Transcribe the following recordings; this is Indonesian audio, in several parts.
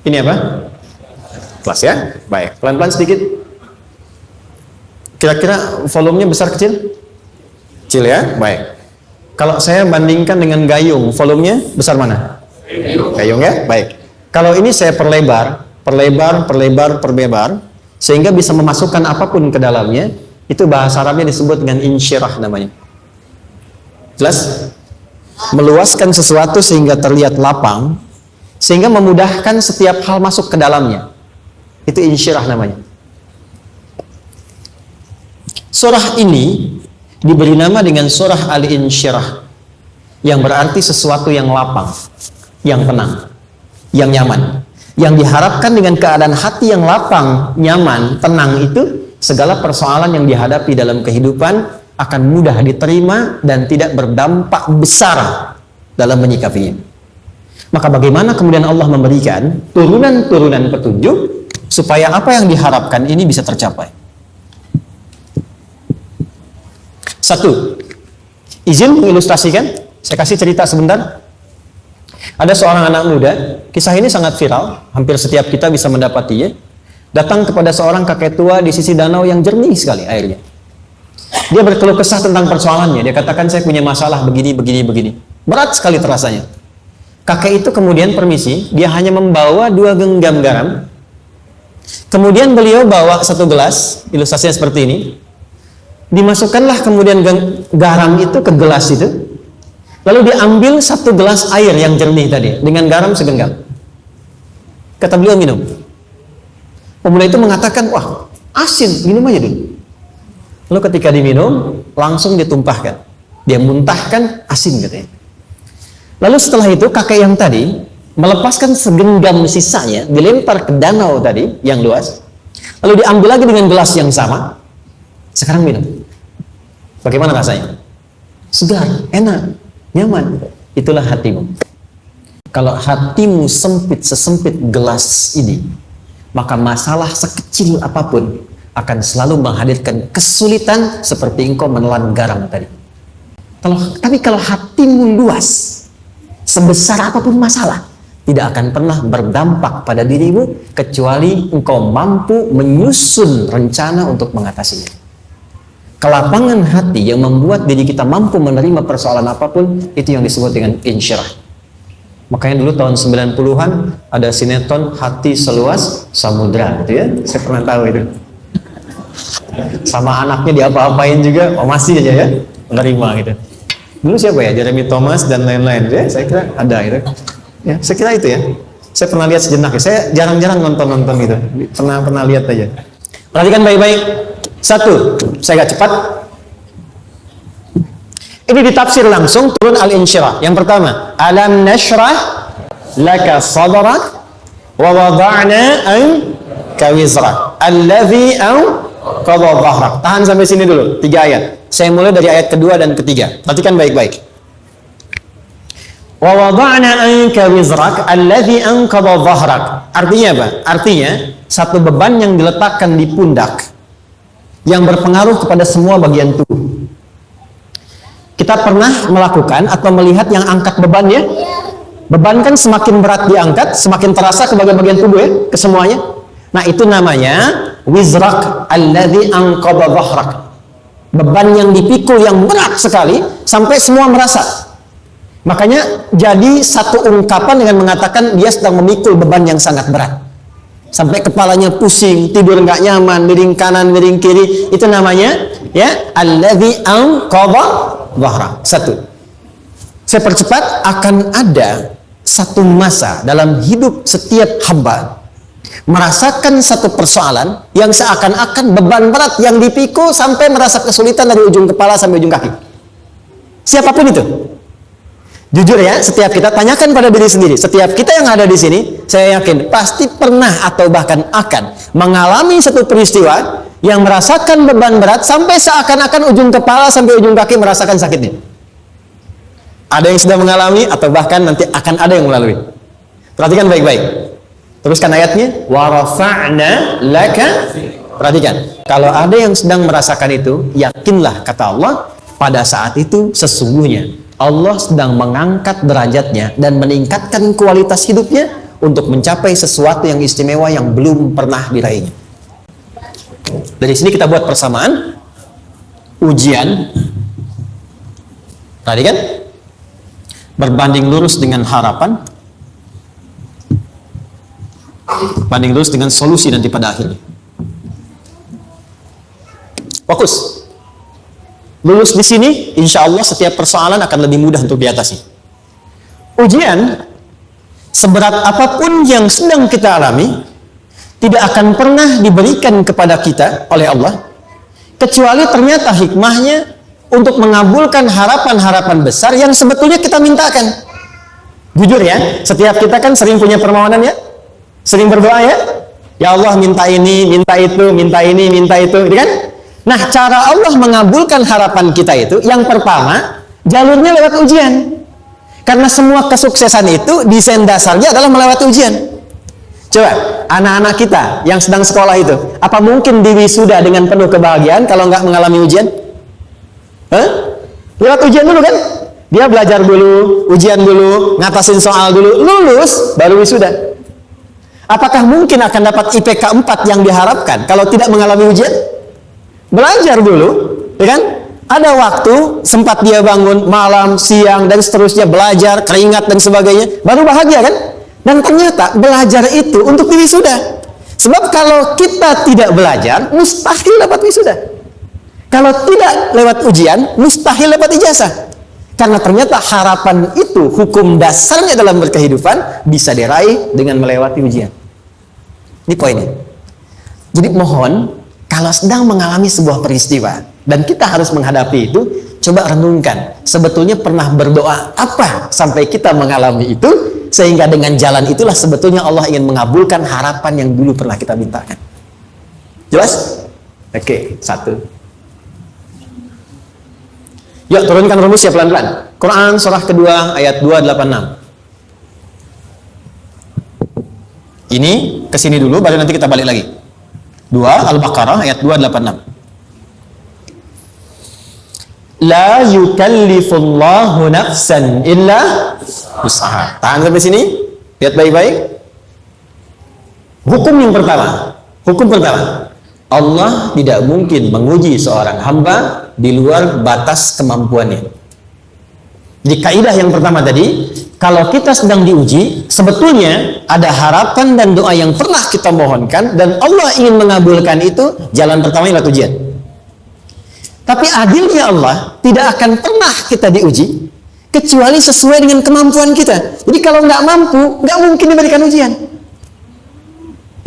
Ini apa? Kelas ya? Baik, pelan-pelan sedikit. Kira-kira volumenya besar kecil? Kecil ya? Baik. Kalau saya bandingkan dengan gayung, volumenya besar mana? Gayung ya? Baik. Kalau ini saya perlebar, sehingga bisa memasukkan apapun ke dalamnya, itu bahasa Arabnya disebut dengan insyirah namanya. Jelas? Meluaskan sesuatu sehingga terlihat lapang, sehingga memudahkan setiap hal masuk ke dalamnya. Itu insyirah namanya. Surah ini diberi nama dengan surah Al-Insyirah, yang berarti sesuatu yang lapang, yang tenang, yang nyaman. Yang diharapkan dengan keadaan hati yang lapang, nyaman, tenang itu, segala persoalan yang dihadapi dalam kehidupan akan mudah diterima dan tidak berdampak besar dalam menyikapinya. Maka bagaimana kemudian Allah memberikan turunan-turunan petunjuk supaya apa yang diharapkan ini bisa tercapai? Satu, izin mengilustrasikan, saya kasih cerita sebentar. Ada seorang anak muda, kisah ini sangat viral, hampir setiap kita bisa mendapatinya. Datang kepada seorang kakek tua di sisi danau yang jernih sekali airnya. Dia berkeluh kesah tentang persoalannya. Dia katakan, saya punya masalah begini. Berat sekali terasanya. Kakek itu kemudian permisi, dia hanya membawa 2 genggam garam. Kemudian beliau bawa 1 gelas, ilustrasinya seperti ini. Dimasukkanlah kemudian garam itu ke gelas itu, lalu diambil 1 gelas air yang jernih tadi dengan garam segenggam. Kata beliau, minum. Pemuda itu mengatakan, wah asin, minum aja dulu. Lalu ketika diminum, langsung ditumpahkan, dia muntahkan, asin katanya. Lalu setelah itu kakek yang tadi melepaskan segenggam sisanya, dilempar ke danau tadi yang luas, lalu diambil lagi dengan gelas yang sama. Sekarang minum. Bagaimana rasanya? Segar, enak, nyaman. Itulah hatimu. Kalau hatimu sempit sesempit gelas ini, maka masalah sekecil apapun akan selalu menghadirkan kesulitan seperti engkau menelan garam tadi. Tapi kalau hatimu luas, sebesar apapun masalah, tidak akan pernah berdampak pada dirimu kecuali engkau mampu menyusun rencana untuk mengatasinya. Kelapangan hati yang membuat diri kita mampu menerima persoalan apapun, itu yang disebut dengan insyirah. Makanya dulu tahun 90-an ada sinetron Hati Seluas Samudra gitu ya. Saya pernah tahu itu. Sama anaknya diapa-apain juga, masih aja ya menerima gitu. Dulu siapa ya? Jeremy Thomas dan lain-lain ya. Saya kira ada gitu. Ya, saya kira itu ya. Saya pernah lihat sejenak ya. Saya jarang-jarang nonton gitu. Pernah lihat aja. Perhatikan baik-baik. 1, saya agak cepat. Ini ditafsir langsung turun Al-Insyirah. Yang pertama, alam nashrah laka sadrak wa wada'na anka wizrak alladhi anqadha dhahrak. Tahan sampai sini dulu, 3 ayat. Saya mulai dari ayat kedua dan ketiga. Perhatikan baik-baik. Wa wada'na anka wizrak alladhi anqadha dhahrak. Artinya apa? Artinya satu beban yang diletakkan di pundak yang berpengaruh kepada semua bagian tubuh. Kita pernah melakukan atau melihat yang angkat beban ya? Beban kan semakin berat diangkat, semakin terasa ke bagian-bagian tubuh ya, ke semuanya. Nah, itu namanya wizrak alladzi anqadha dhahrak. Beban yang dipikul yang berat sekali sampai semua merasa. Makanya jadi satu ungkapan dengan mengatakan dia sedang memikul beban yang sangat berat. Sampai kepalanya pusing, tidur nggak nyaman, miring kanan, miring kiri, itu namanya ya alladzi anqadha dhahrak. 1. Saya percepat, akan ada satu masa dalam hidup setiap hamba merasakan satu persoalan yang seakan-akan beban berat yang dipikul sampai merasa kesulitan dari ujung kepala sampai ujung kaki. Siapapun itu. Jujur ya, setiap kita tanyakan pada diri sendiri. Setiap kita yang ada di sini, saya yakin pasti pernah atau bahkan akan mengalami satu peristiwa yang merasakan beban berat sampai seakan-akan ujung kepala sampai ujung kaki merasakan sakitnya. Ada yang sudah mengalami atau bahkan nanti akan ada yang melalui. Perhatikan baik-baik. Teruskan ayatnya. Wa rafa'na laka. Perhatikan. Kalau ada yang sedang merasakan itu, yakinlah kata Allah, pada saat itu sesungguhnya Allah sedang mengangkat derajatnya dan meningkatkan kualitas hidupnya untuk mencapai sesuatu yang istimewa yang belum pernah diraihnya. Dari sini kita buat persamaan ujian tadi kan berbanding lurus dengan harapan, banding lurus dengan solusi nanti pada akhirnya. Fokus. Lulus di sini, insya Allah setiap persoalan akan lebih mudah untuk diatasi. Ujian, seberat apapun yang sedang kita alami, tidak akan pernah diberikan kepada kita oleh Allah, kecuali ternyata hikmahnya untuk mengabulkan harapan-harapan besar yang sebetulnya kita mintakan. Jujur ya, setiap kita kan sering punya permohonan ya, sering berdoa ya, ya Allah minta ini, minta itu, minta ini, minta itu, gitu kan? Nah, cara Allah mengabulkan harapan kita itu, yang pertama, jalurnya lewat ujian. Karena semua kesuksesan itu, desain dasarnya adalah melewati ujian. Coba, anak-anak kita yang sedang sekolah itu, apa mungkin diwisuda dengan penuh kebahagiaan kalau nggak mengalami ujian? Hah? Lewat ujian dulu kan? Dia belajar dulu, ujian dulu, ngatasin soal dulu, lulus, baru wisuda. Apakah mungkin akan dapat IPK 4 yang diharapkan kalau tidak mengalami ujian? Belajar dulu, ya kan? Ada waktu, sempat dia bangun malam, siang, dan seterusnya, belajar, keringat, dan sebagainya, baru bahagia kan? Dan ternyata belajar itu untuk wisuda. Sebab kalau kita tidak belajar, mustahil dapat wisuda. Kalau tidak lewat ujian, mustahil dapat ijazah. Karena ternyata harapan itu, hukum dasarnya dalam berkehidupan, bisa diraih dengan melewati ujian. Ini poinnya. Jadi mohon, kalau sedang mengalami sebuah peristiwa dan kita harus menghadapi itu, coba renungkan, sebetulnya pernah berdoa apa sampai kita mengalami itu, sehingga dengan jalan itulah sebetulnya Allah ingin mengabulkan harapan yang dulu pernah kita mintakan. Jelas? Oke, satu. Yuk turunkan rumusnya pelan-pelan. Quran surah kedua ayat 286. Ini kesini dulu, baru nanti kita balik lagi. 2 Al-Baqarah ayat 286. La yukallifullahu nafsan illa wus'aha. Tahan sampai sini. Lihat baik-baik. Hukum yang pertama. Hukum pertama. Allah tidak mungkin menguji seorang hamba di luar batas kemampuannya. Di kaidah yang pertama tadi, kalau kita sedang diuji, sebetulnya ada harapan dan doa yang pernah kita mohonkan dan Allah ingin mengabulkan itu, jalan pertama adalah ujian. Tapi adilnya Allah, tidak akan pernah kita diuji kecuali sesuai dengan kemampuan kita. Jadi kalau nggak mampu, nggak mungkin diberikan ujian.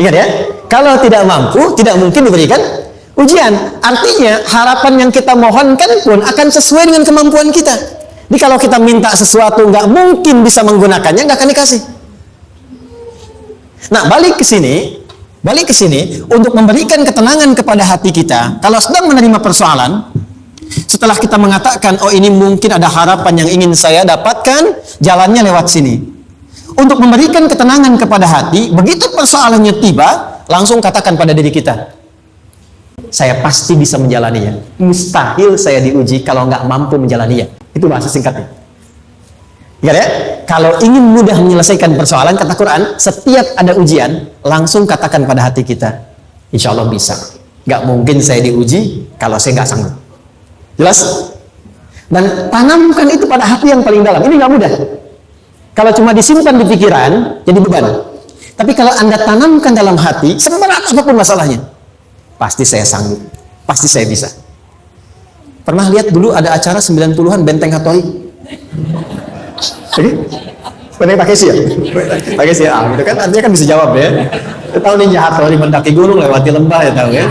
Ingat ya, kalau tidak mampu, tidak mungkin diberikan ujian. Artinya harapan yang kita mohonkan pun akan sesuai dengan kemampuan kita. Jadi kalau kita minta sesuatu nggak mungkin bisa menggunakannya, nggak akan dikasih. Nah, balik ke sini untuk memberikan ketenangan kepada hati kita. Kalau sedang menerima persoalan, setelah kita mengatakan, oh ini mungkin ada harapan yang ingin saya dapatkan, jalannya lewat sini. Untuk memberikan ketenangan kepada hati, begitu persoalannya tiba, langsung katakan pada diri kita, saya pasti bisa menjalaninya. Mustahil saya diuji kalau nggak mampu menjalaninya. Itu bahasa singkatnya. Ingat ya, kalau ingin mudah menyelesaikan persoalan, kata Quran, setiap ada ujian, langsung katakan pada hati kita, insya Allah bisa. Nggak mungkin saya diuji kalau saya nggak sanggup. Jelas? Dan tanamkan itu pada hati yang paling dalam. Ini nggak mudah. Kalau cuma disimpan di pikiran, jadi beban. Tapi kalau Anda tanamkan dalam hati, seberat apapun masalahnya, pasti saya sanggup, pasti saya bisa. Pernah lihat dulu ada acara 90-an Benteng Hattori? Benteng Takeshi ya? Takeshi ya, itu kan artinya kan bisa jawab ya. Kita tahu Ninja Hattori mendaki gunung lewati lembah ya, tahu ya.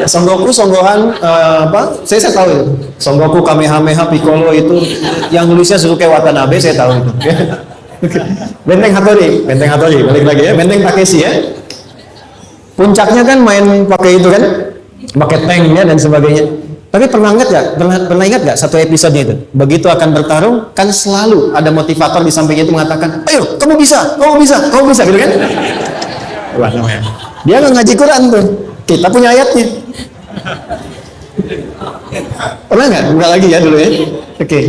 Songgoku, Songgohan, apa? Saya tahu itu. Songgoku, Kamehameha, Piccolo itu yang nulisnya Suzuki Watanabe, saya tahu itu. Benteng Hattori, balik lagi ya. Benteng Takeshi ya. Puncaknya kan main pakai itu kan, pakai tanknya dan sebagainya. Tapi pernah ingat gak satu episodenya itu? Begitu akan bertarung, kan selalu ada motivator di sampingnya itu mengatakan, ayo, kamu bisa, gitu kan? Wah, namanya. Dia nggak ngaji Quran tuh, kita punya ayatnya. Pernah nggak? Buka lagi ya dulu ya. Oke.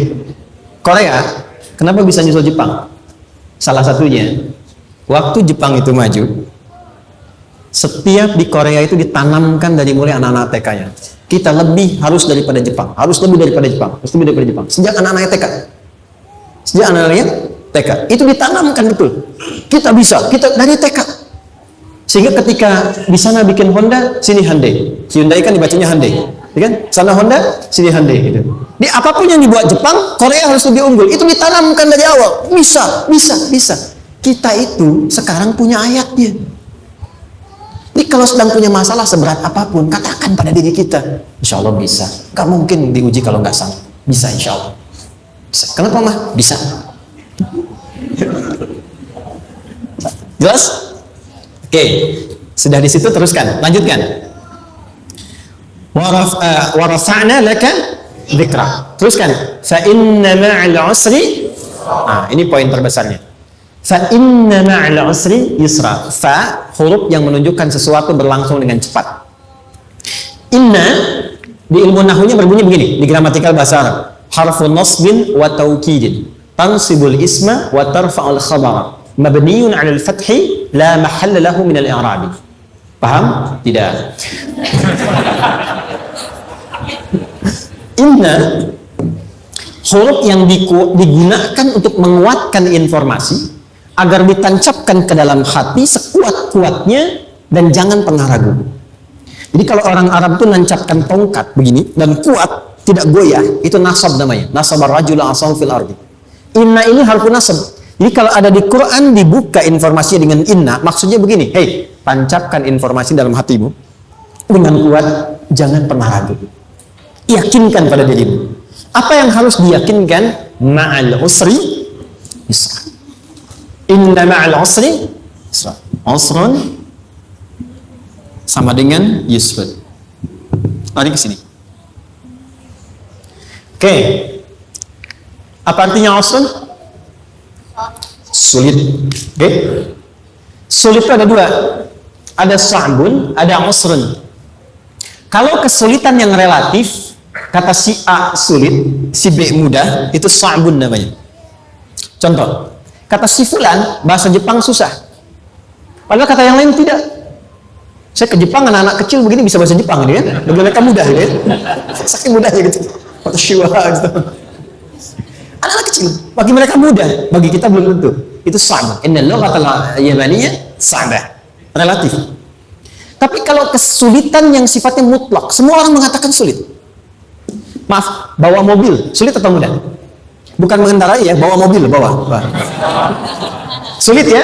Korea, kenapa bisa nyusul Jepang? Salah satunya, waktu Jepang itu maju, setiap di Korea itu ditanamkan dari mulai anak-anak TK-nya. Kita harus daripada Jepang, harus lebih daripada Jepang, harus lebih daripada Jepang. Sejak anak-anaknya TK. Sejak anak-anaknya TK. Itu ditanamkan betul. Kita bisa, kita dari TK. Sehingga ketika di sana bikin Honda, sini Hyundai. Si Hyundai kan dibacanya Hyundai. Ya kan? Sana Honda, sini Hyundai gitu. Di apapun yang dibuat Jepang, Korea harus lebih unggul. Itu ditanamkan dari awal. Bisa. Kita itu sekarang punya ayatnya. Jadi kalau sedang punya masalah seberat apapun, katakan pada diri kita, insya Allah bisa. Gak mungkin diuji kalau nggak sanggup. Bisa insya Allah. Bisa. Kenapa mah? Bisa. Jelas? Oke. Sudah di situ teruskan. Lanjutkan. Warafa'na laka dzikra. Teruskan. Fa inna ma'al usri. Nah, ini poin terbesarnya. Fa inna ma'al usri yusra. Fa huruf yang menunjukkan sesuatu berlangsung dengan cepat. Inna di ilmu nahwunya berbunyi begini di gramatikal bahasa Arab. Harfun nasbin wa taukidin. Tansibul isma wa tarfa'ul khabara. Mabniun 'alal fathi la mahalla lahu min al-i'rab. Paham? Tidak. Inna huruf yang digunakan untuk menguatkan informasi agar ditancapkan ke dalam hati sekuat-kuatnya dan jangan pernah ragu. Jadi kalau orang Arab itu nancapkan tongkat begini dan kuat, tidak goyah, itu nasab namanya. Nasab ar-rajul asahu fil ardi. Inna ini harfu nasab. Jadi kalau ada di Quran dibuka informasinya dengan inna, maksudnya begini, hei, tancapkan informasi dalam hatimu dengan kuat, jangan pernah ragu. Yakinkan pada dirimu. Apa yang harus diyakinkan? Ma'al usri yusra. Inna ma'al usri yusra. Usrun sama dengan yusrun. Mari ke sini. Oke. Apa artinya usrun? Sulit. Oke. Sulit itu ada dua. Ada sa'bun, ada usrun. Kalau kesulitan yang relatif, kata si A sulit, si B mudah, itu sa'bun namanya. Contoh, kata si fulan, bahasa Jepang susah. Padahal kata yang lain tidak. Saya ke Jepang, anak-anak kecil begini bisa bahasa Jepang, gitu ya. Bagi mereka mudah, gitu ya. Saking mudahnya gitu. Atau shiwa, gitu. Anak-anak kecil, bagi mereka mudah, bagi kita belum tentu. Itu sa'bun. Inna lughatal yamaniyah sa'bah. Relatif. Tapi kalau kesulitan yang sifatnya mutlak, semua orang mengatakan sulit. Maaf, bawa mobil, sulit atau mudah? Bukan mengendarai ya, bawa mobil, bawa. Sulit ya?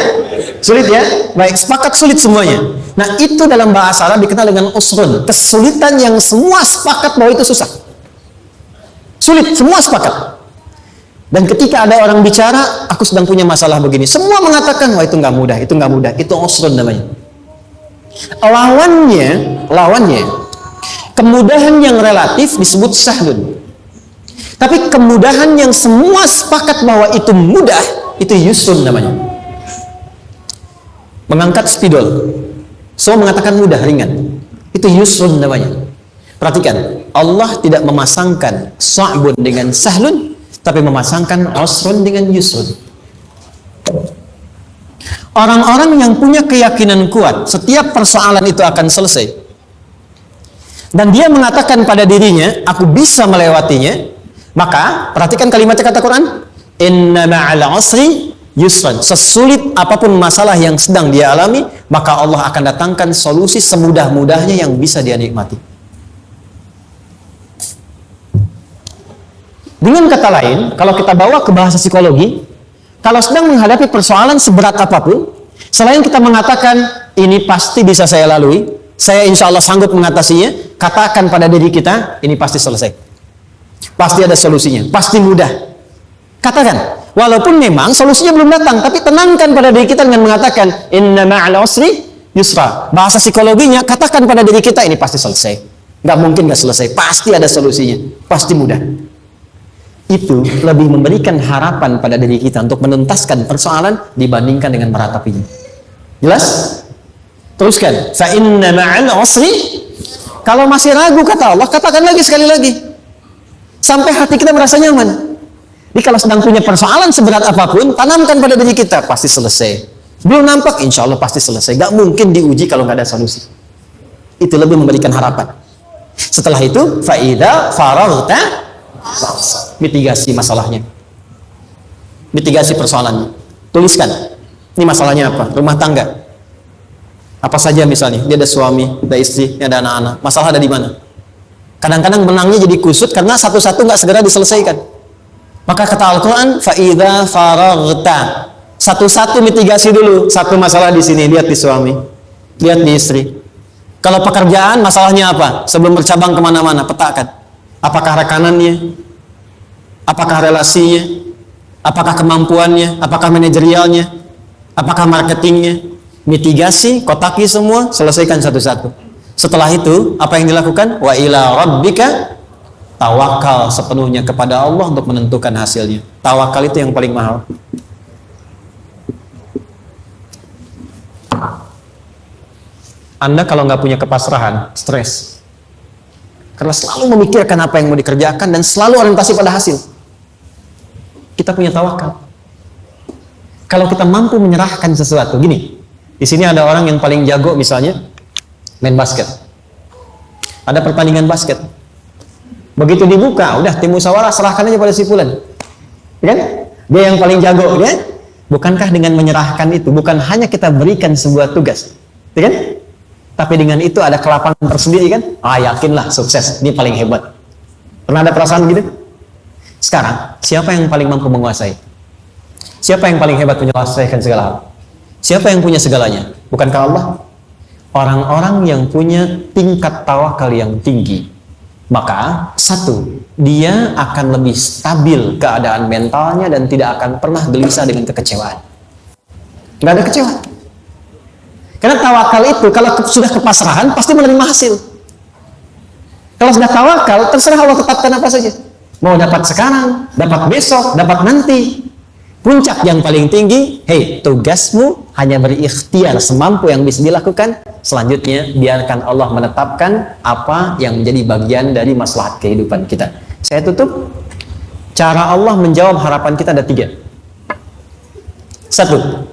Sulit ya? Baik, sepakat sulit semuanya. Nah, itu dalam bahasa Arab dikenal dengan usrun. Kesulitan yang semua sepakat bahwa itu susah. Sulit, semua sepakat. Dan ketika ada orang bicara, aku sedang punya masalah begini. Semua mengatakan, wah itu nggak mudah, itu nggak mudah. Itu usrun namanya. Lawannya, kemudahan yang relatif disebut sahlun. Tapi kemudahan yang semua sepakat bahwa itu mudah, itu yusrun namanya. Mengangkat spidol, semua mengatakan mudah, ringan. Itu yusrun namanya. Perhatikan, Allah tidak memasangkan sa'bun dengan sahlun, tapi memasangkan usrun dengan yusrun. Orang-orang yang punya keyakinan kuat, setiap persoalan itu akan selesai. Dan dia mengatakan pada dirinya, aku bisa melewatinya. Maka, perhatikan kalimatnya kata Quran, inna ma'al usri yusran. Sesulit apapun masalah yang sedang dia alami, maka Allah akan datangkan solusi semudah-mudahnya yang bisa dia nikmati. Dengan kata lain, kalau kita bawa ke bahasa psikologi, kalau sedang menghadapi persoalan seberat apapun, selain kita mengatakan, ini pasti bisa saya lalui, saya insya Allah sanggup mengatasinya, katakan pada diri kita, ini pasti selesai. Pasti ada solusinya, pasti mudah. Katakan, walaupun memang solusinya belum datang, tapi tenangkan pada diri kita dengan mengatakan, inna ma'al usri yusra. Bahasa psikologinya, katakan pada diri kita, ini pasti selesai. Nggak mungkin nggak selesai, pasti ada solusinya, pasti mudah. Itu lebih memberikan harapan pada diri kita untuk menuntaskan persoalan dibandingkan dengan meratapinya. Jelas? Teruskan. Fa inna ma'al usri. Kalau masih ragu kata Allah, katakan lagi sekali lagi. Sampai hati kita merasa nyaman. Jadi kalau sedang punya persoalan seberat apapun, tanamkan pada diri kita, pasti selesai. Belum nampak, insya Allah pasti selesai. Gak mungkin diuji kalau nggak ada solusi. Itu lebih memberikan harapan. Setelah itu, faida faraghta, mitigasi masalahnya, mitigasi persoalannya. Tuliskan, ini masalahnya apa? Rumah tangga. Apa saja misalnya, dia ada suami, ada istri, ada anak-anak. Masalah ada di mana? Kadang-kadang menangnya jadi kusut karena satu-satu nggak segera diselesaikan. Maka kata Al-Quran, faida faraghta. Satu-satu mitigasi dulu. Satu masalah di sini, lihat di suami, lihat di istri. Kalau pekerjaan, masalahnya apa? Sebelum bercabang kemana-mana, petakan. Apakah rekanannya? Apakah relasinya? Apakah kemampuannya? Apakah manajerialnya? Apakah marketingnya? Mitigasi, kotaki semua, selesaikan satu-satu. Setelah itu, apa yang dilakukan? Wa ila rabbika, tawakal sepenuhnya kepada Allah untuk menentukan hasilnya. Tawakal itu yang paling mahal. Anda kalau nggak punya kepasrahan, stres. Karena selalu memikirkan apa yang mau dikerjakan dan selalu orientasi pada hasil. Kita punya tawakal. Kalau kita mampu menyerahkan sesuatu, gini. Di sini ada orang yang paling jago misalnya main basket. Ada pertandingan basket. Begitu dibuka, udah tim musyawarah serahkan aja pada si fulan. Ya kan? Dia yang paling jago, ya? Bukankah dengan menyerahkan itu bukan hanya kita berikan sebuah tugas, ya kan? Tapi dengan itu ada kelapangan tersendiri kan? Yakinlah sukses, ini paling hebat. Pernah ada perasaan gitu? Sekarang, siapa yang paling mampu menguasai? Siapa yang paling hebat menyelesaikan segala hal? Siapa yang punya segalanya? Bukankah Allah? Orang-orang yang punya tingkat tawakal yang tinggi, maka satu, dia akan lebih stabil keadaan mentalnya dan tidak akan pernah gelisah dengan kekecewaan. Nggak ada kecewa. Karena tawakal itu kalau sudah kepasrahan pasti menerima hasil. Kalau sudah tawakal, terserah Allah tetapkan apa saja. Mau dapat sekarang, dapat besok, dapat nanti. Puncak yang paling tinggi, tugasmu hanya berikhtiar semampu yang bisa dilakukan. Selanjutnya, biarkan Allah menetapkan apa yang menjadi bagian dari maslahat kehidupan kita. Saya tutup. Cara Allah menjawab harapan kita ada 3. 1.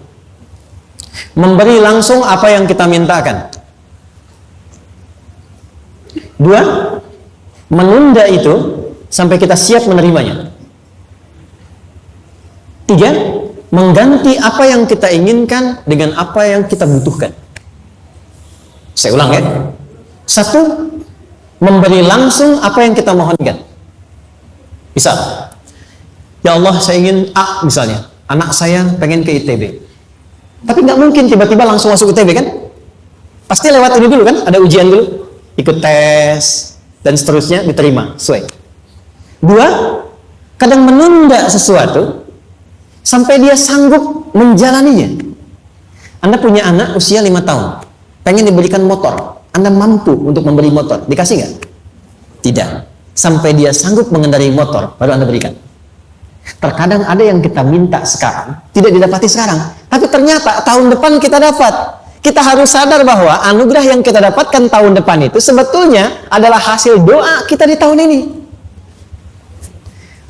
Memberi langsung apa yang kita mintakan. 2. Menunda itu sampai kita siap menerimanya. 3. Mengganti apa yang kita inginkan dengan apa yang kita butuhkan. Saya ulang ya. 1. Memberi langsung apa yang kita mohonkan. Misal, ya Allah saya ingin A misalnya, anak saya pengen ke ITB. Tapi nggak mungkin tiba-tiba langsung masuk ITB kan? Pasti lewat ini dulu kan? Ada ujian dulu, ikut tes dan seterusnya diterima. Sesuai. 2. Kadang menunda sesuatu sampai dia sanggup menjalaninya. Anda punya anak usia 5 tahun, pengen diberikan motor. Anda mampu untuk memberi motor, dikasih nggak? Tidak. Sampai dia sanggup mengendarai motor, baru Anda berikan. Terkadang ada yang kita minta sekarang, tidak didapati sekarang. Tapi ternyata tahun depan kita dapat. Kita harus sadar bahwa anugerah yang kita dapatkan tahun depan itu sebetulnya adalah hasil doa kita di tahun ini.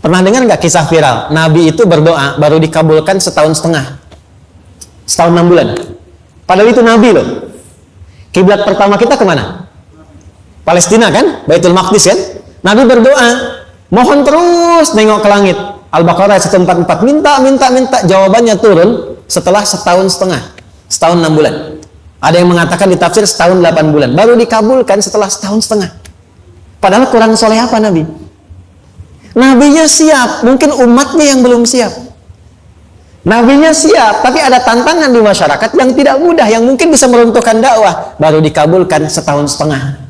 Pernah dengar nggak kisah viral? Nabi itu berdoa, baru dikabulkan setahun setengah. Setahun 6 bulan. Padahal itu Nabi loh. Kiblat pertama kita kemana? Palestina kan? Baitul Maqdis kan? Nabi berdoa, mohon terus nengok ke langit. Al-Baqarah 144, minta, jawabannya turun setelah setahun setengah, setahun 6 bulan. Ada yang mengatakan di tafsir setahun 8 bulan, baru dikabulkan setelah setahun setengah. Padahal kurang soleh apa Nabi? Nabinya siap, mungkin umatnya yang belum siap. Nabinya siap, tapi ada tantangan di masyarakat yang tidak mudah, yang mungkin bisa meruntuhkan dakwah, baru dikabulkan setahun setengah.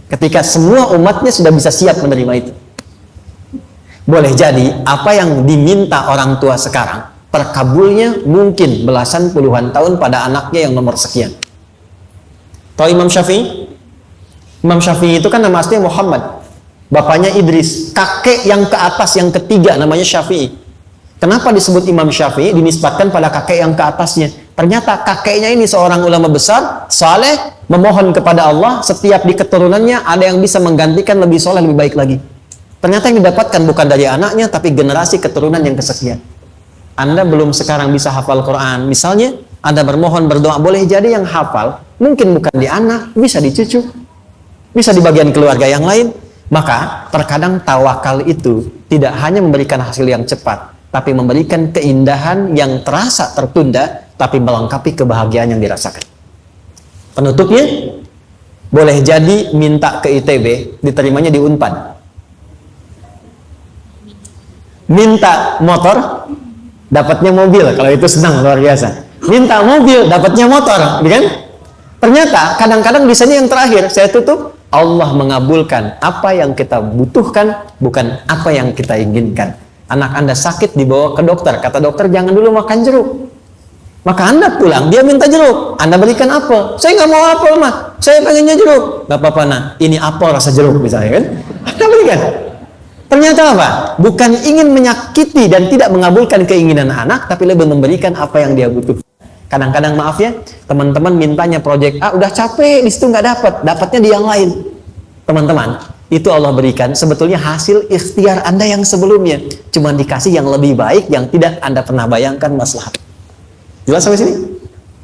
Ketika semua umatnya sudah bisa siap menerima itu. Boleh jadi apa yang diminta orang tua sekarang terkabulnya mungkin belasan puluhan tahun pada anaknya yang nomor sekian. Tahu Imam Syafi'i? Imam Syafi'i itu kan nama aslinya Muhammad, bapaknya Idris, kakek yang ke atas yang ketiga namanya Syafi'i. Kenapa disebut Imam Syafi'i? Dinisbatkan pada kakek yang ke atasnya. Ternyata kakeknya ini seorang ulama besar, saleh, memohon kepada Allah, setiap di keturunannya ada yang bisa menggantikan lebih soleh, lebih baik lagi. Ternyata yang didapatkan bukan dari anaknya, tapi generasi keturunan yang kesekian. Anda belum sekarang bisa hafal Quran. Misalnya, Anda bermohon, berdoa, boleh jadi yang hafal, mungkin bukan di anak, bisa di cucu, bisa di bagian keluarga yang lain. Maka terkadang tawakal itu tidak hanya memberikan hasil yang cepat, tapi memberikan keindahan yang terasa tertunda, tapi melengkapi kebahagiaan yang dirasakan. Penutupnya, boleh jadi minta ke ITB, diterimanya di Unpad. Minta motor, dapatnya mobil, kalau itu senang luar biasa. Minta mobil, dapatnya motor, kan? Ternyata kadang-kadang di sini yang terakhir, saya tutup, Allah mengabulkan apa yang kita butuhkan, bukan apa yang kita inginkan. Anak Anda sakit, dibawa ke dokter, kata dokter jangan dulu makan jeruk. Maka Anda pulang, dia minta jeruk, Anda berikan apel. Saya nggak mau apel mah, saya pengennya jeruk. Nggak apa-apa nak, ini apel rasa jeruk misalnya kan? Anda berikan. Ternyata apa? Bukan ingin menyakiti dan tidak mengabulkan keinginan anak, tapi lebih memberikan apa yang dia butuhkan. Kadang-kadang maaf ya, teman-teman mintanya proyek A, udah capek, di situ nggak dapatnya di yang lain. Teman-teman, itu Allah berikan sebetulnya hasil ikhtiar Anda yang sebelumnya. Cuma dikasih yang lebih baik, yang tidak Anda pernah bayangkan maslahat. Jelas sampai sini?